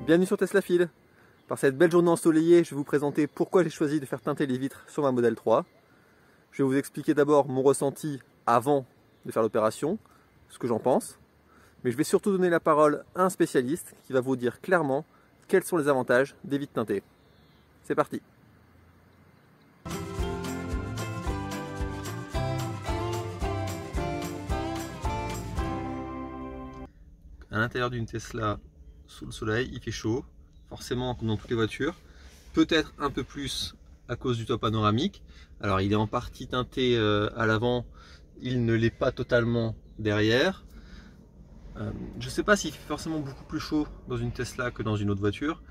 Bienvenue sur Tesla Fil. Par cette belle journée ensoleillée, je vais vous présenter pourquoi j'ai choisi de faire teinter les vitres sur ma Model 3. Je vais vous expliquer d'abord mon ressenti avant de faire l'opération, ce que j'en pense. Mais je vais surtout donner la parole à un spécialiste qui va vous dire clairement quels sont les avantages des vitres teintées. C'est parti! À l'intérieur d'une Tesla, sous le soleil, il fait chaud, forcément comme dans toutes les voitures, peut-être un peu plus à cause du toit panoramique. Alors il est en partie teinté à l'avant, il ne l'est pas totalement derrière. Je ne sais pas s'il fait forcément beaucoup plus chaud dans une Tesla que dans une autre voiture.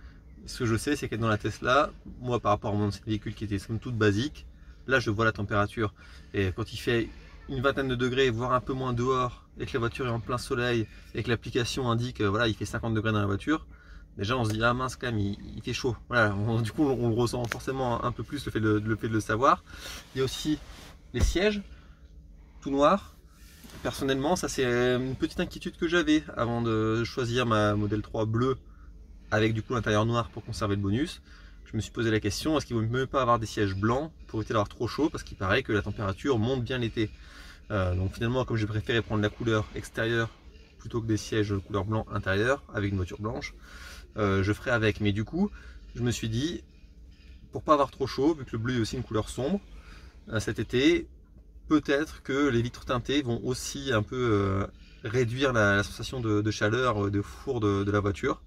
Ce que je sais, c'est que dans la Tesla, moi par rapport à mon véhicule qui était somme toute basique, là je vois la température. Et quand il fait une vingtaine de degrés, voire un peu moins dehors, et que la voiture est en plein soleil, et que l'application indique voilà, il fait 50 degrés dans la voiture, déjà on se dit ah mince quand même il fait chaud. Voilà, du coup on le ressent forcément un peu plus le fait de le savoir. Il y a aussi les sièges, tout noirs. Personnellement, ça c'est une petite inquiétude que j'avais avant de choisir ma Model 3 bleue avec du coup l'intérieur noir pour conserver le bonus. Je me suis posé la question, est-ce qu'il ne vaut mieux pas avoir des sièges blancs pour éviter d'avoir trop chaud, parce qu'il paraît que la température monte bien l'été. Donc finalement, comme j'ai préféré prendre la couleur extérieure plutôt que des sièges de couleur blanc intérieur avec une voiture blanche, je ferai avec. Mais du coup, je me suis dit, pour pas avoir trop chaud, vu que le bleu est aussi une couleur sombre cet été, peut-être que les vitres teintées vont aussi un peu réduire la sensation de chaleur, de four de la voiture.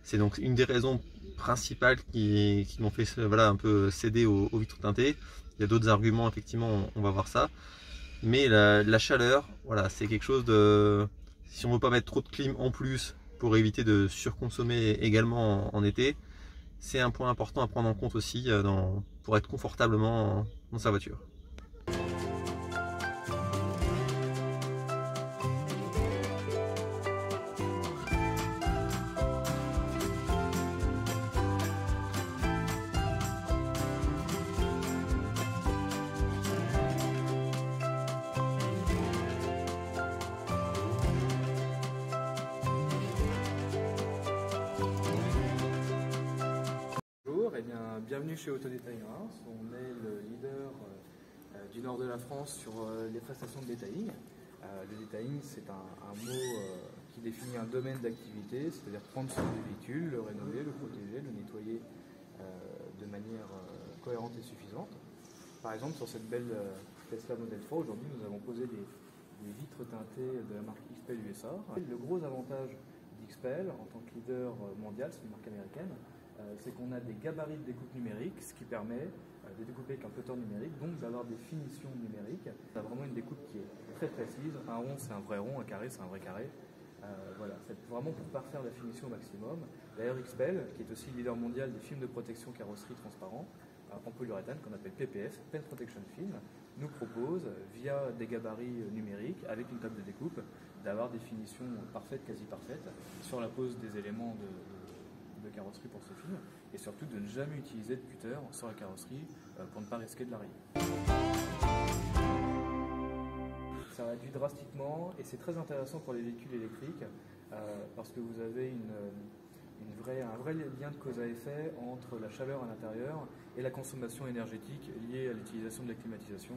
C'est donc une des raisons principales qui m'ont fait voilà, un peu céder aux vitres teintées. Il y a d'autres arguments, effectivement, on va voir ça. Mais la chaleur, voilà, c'est quelque chose de... Si on ne veut pas mettre trop de clim en plus pour éviter de surconsommer également en été, c'est un point important à prendre en compte aussi pour être confortablement dans sa voiture. Eh bien, bienvenue chez Autodétail Reims. On est le leader du nord de la France sur les prestations de detailing. Le detailing, c'est un mot qui définit un domaine d'activité, c'est-à-dire prendre soin du véhicule, le rénover, le protéger, le nettoyer de manière cohérente et suffisante. Par exemple, sur cette belle Tesla Model 3, aujourd'hui, nous avons posé des vitres teintées de la marque XPEL USA. Le gros avantage d'XPEL en tant que leader mondial, c'est une marque américaine, c'est qu'on a des gabarits de découpe numérique, ce qui permet de découper avec un plotter numérique, donc d'avoir des finitions numériques. On a vraiment une découpe qui est très précise. Un rond, c'est un vrai rond, un carré, c'est un vrai carré. Voilà, c'est vraiment pour parfaire la finition au maximum. D'ailleurs, XPEL, qui est aussi leader mondial des films de protection carrosserie transparents en polyuréthane, qu'on appelle PPF, Paint Protection Film, nous propose, via des gabarits numériques, avec une table de découpe, d'avoir des finitions parfaites, quasi parfaites, sur la pose des éléments de carrosserie pour ce film, et surtout de ne jamais utiliser de cutter sur la carrosserie pour ne pas risquer de la rayer. Ça réduit drastiquement, et c'est très intéressant pour les véhicules électriques parce que vous avez un vrai lien de cause à effet entre la chaleur à l'intérieur et la consommation énergétique liée à l'utilisation de la climatisation.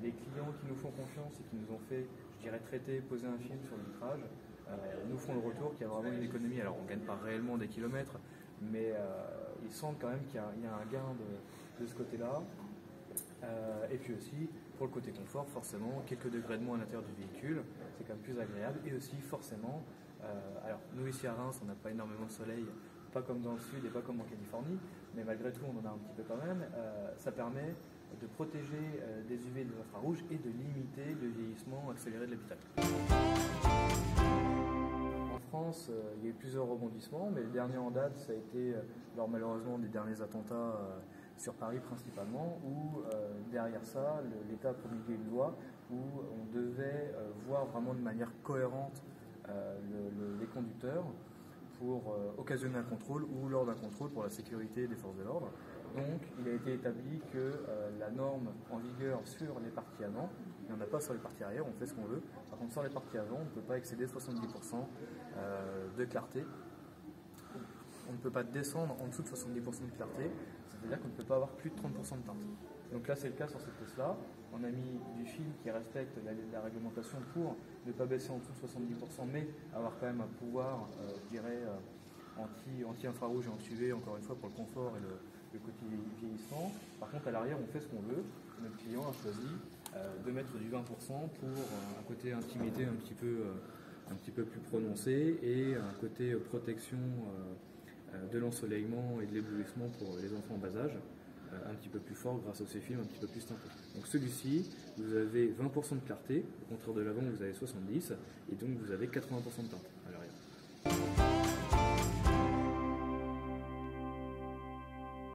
Les clients qui nous font confiance et qui nous ont fait, je dirais, traiter, poser un film sur le vitrage, nous font le retour qu'il y a vraiment une économie. Alors on ne gagne pas réellement des kilomètres, mais ils sentent quand même qu'il y a un gain de ce côté-là. Et puis aussi, pour le côté confort, forcément, quelques degrés de moins à l'intérieur du véhicule, c'est quand même plus agréable. Et aussi, forcément, alors nous ici à Reims, on n'a pas énormément de soleil, pas comme dans le sud et pas comme en Californie, mais malgré tout, on en a un petit peu quand même. Ça permet de protéger des UV et des infrarouges et de limiter le vieillissement accéléré de l'habitacle. En France, il y a eu plusieurs rebondissements, mais le dernier en date, ça a été lors malheureusement des derniers attentats sur Paris principalement, où derrière ça, l'État a promulgué une loi où on devait voir vraiment de manière cohérente les conducteurs pour occasionner un contrôle ou lors d'un contrôle pour la sécurité des forces de l'ordre. Donc il a été établi que la norme en vigueur sur les parties avant, il n'y en a pas sur les parties arrière, on fait ce qu'on veut. Par contre sur les parties avant, on ne peut pas excéder 70% de clarté on ne peut pas descendre en dessous de 70% de clarté, c'est-à-dire qu'on ne peut pas avoir plus de 30% de teinte. Donc là c'est le cas sur cette Tesla, on a mis du film qui respecte la réglementation pour ne pas baisser en dessous de 70% mais avoir quand même un pouvoir, je dirais, anti-infrarouge et anti-UV, encore une fois pour le confort et le côté vieillissant. Par contre à l'arrière on fait ce qu'on veut, notre client a choisi de mettre du 20% pour un côté intimité un petit peu plus prononcé et un côté protection de l'ensoleillement et de l'éblouissement pour les enfants en bas âge un petit peu plus fort grâce à ces films un petit peu plus teintés. Donc celui-ci, vous avez 20% de clarté, au contraire de l'avant vous avez 70 et donc vous avez 80% de teinte à l'arrière.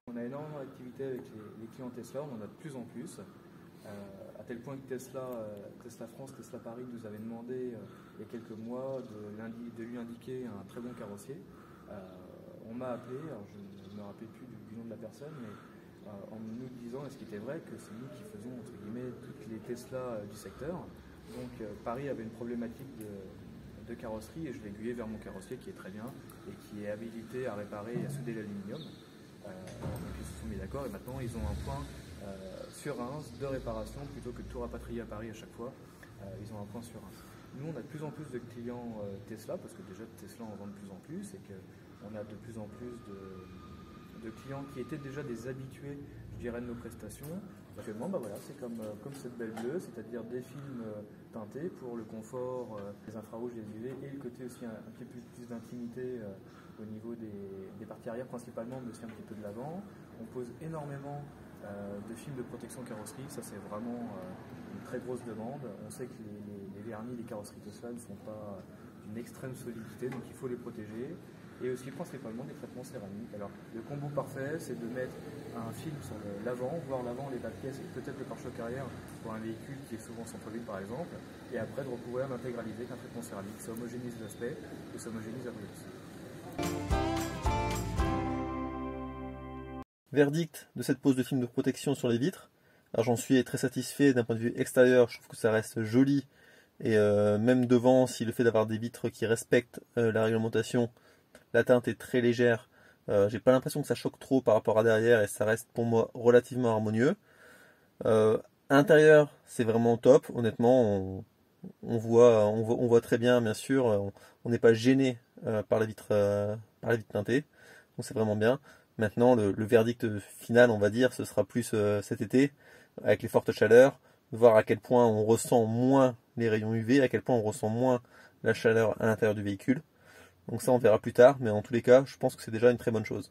On a énormément d'activités avec les clients Tesla, on en a de plus en plus. À tel point que Tesla France, Tesla Paris nous avait demandé il y a quelques mois de lui indiquer un très bon carrossier. On m'a appelé, alors je ne me rappelle plus du nom de la personne, mais en nous disant, et ce qui était vrai, que c'est nous qui faisions entre guillemets toutes les Tesla du secteur. Donc Paris avait une problématique de carrosserie et je l'ai aiguillé vers mon carrossier qui est très bien et qui est habilité à réparer et à souder l'aluminium. Donc ils se sont mis d'accord et maintenant ils ont un point sur Reims de réparation plutôt que de tout rapatrier à Paris à chaque fois. Ils ont un point sur Reims. Nous on a de plus en plus de clients Tesla parce que déjà Tesla en vend de plus en plus et qu'on a de plus en plus de clients qui étaient déjà des habitués, je dirais, de nos prestations. Actuellement, bah voilà, c'est comme cette belle bleue, c'est-à-dire des films teintés pour le confort, les infrarouges, les UV et le côté aussi un petit peu plus d'intimité au niveau des parties arrière principalement, mais aussi un petit peu de l'avant. On pose énormément de films de protection carrosserie, ça c'est vraiment une très grosse demande. On sait que les vernis, les carrosseries Tesla ne sont pas d'une extrême solidité, donc il faut les protéger. Et aussi principalement des traitements céramiques. Alors le combo parfait, c'est de mettre un film sur l'avant, voire l'avant, les bas de pièces et peut-être le pare-choc arrière pour un véhicule qui est souvent centre-ville par exemple, et après de recouvrir l'intégralité avec un traitement céramique. Ça homogénise l'aspect et ça homogénise la brillance. Verdict de cette pose de film de protection sur les vitres. Alors j'en suis très satisfait d'un point de vue extérieur, je trouve que ça reste joli et même devant, si le fait d'avoir des vitres qui respectent la réglementation, la teinte est très légère, j'ai pas l'impression que ça choque trop par rapport à derrière et ça reste pour moi relativement harmonieux. À l'intérieur c'est vraiment top, honnêtement on voit très bien sûr, on n'est pas gêné par les vitres teintées, donc c'est vraiment bien. Maintenant le verdict final on va dire ce sera plus cet été avec les fortes chaleurs, voir à quel point on ressent moins les rayons UV, à quel point on ressent moins la chaleur à l'intérieur du véhicule. Donc ça on verra plus tard, mais en tous les cas je pense que c'est déjà une très bonne chose.